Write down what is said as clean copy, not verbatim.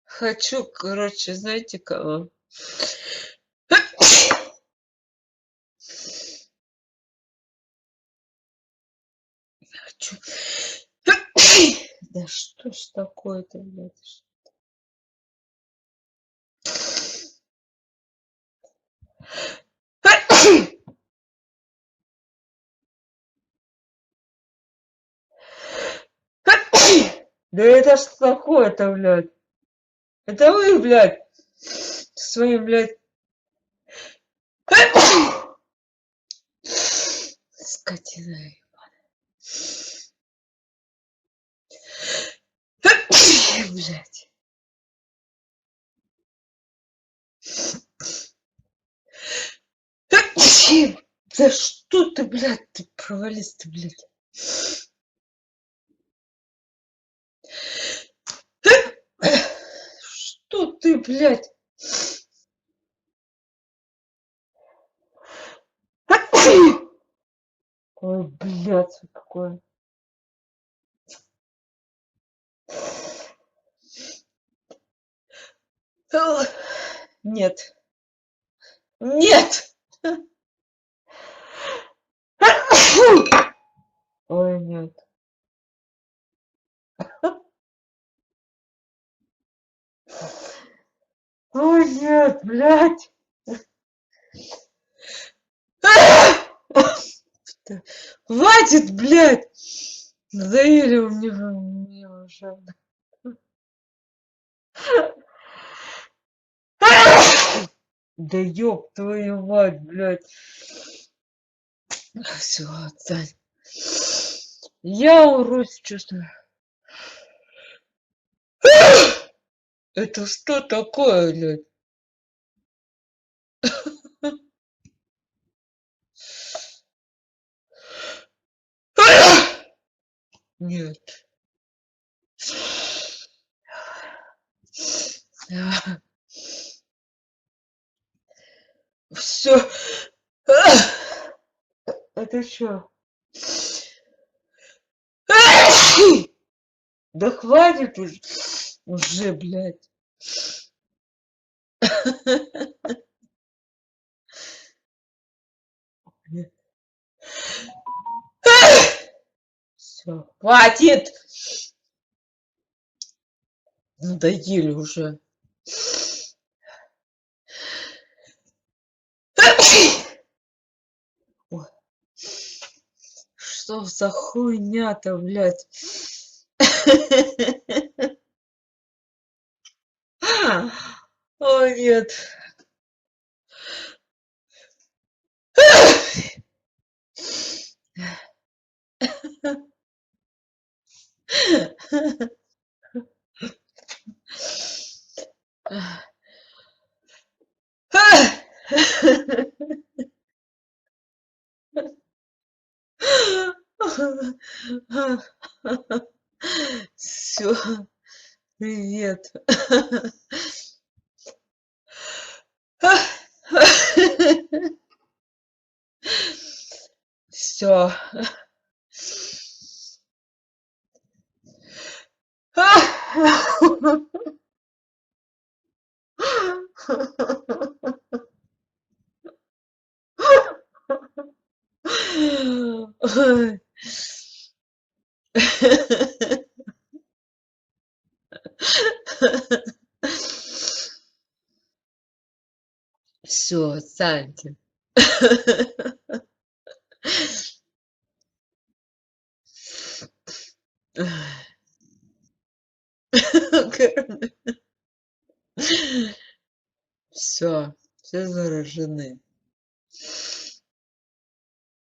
Хочу, короче, знаете кого? Хочу. Да что ж такое-то, блядь? Да это что такое-то, блядь? Это вы, блядь, своим, блядь, скотина, блядь. За что ты, блядь, ты провались ты, блядь? Что ты, блядь? Ой, блядь, какое. Нет. Нет! Ой, нет. Ой, нет, блядь. Хватит, блядь. Надоели у меня уже. Да ёб твою мать, блядь. Все, отстань. Я урусь, чувствую. Это что такое, блядь? Нет. Все. Это что? Да хватит уже, блядь. Все, хватит. Надоели уже. Ой, что за хуйня-то, блядь? Ой, нет. Все, привет. Все. Все, отстаньте. Все, все заражены.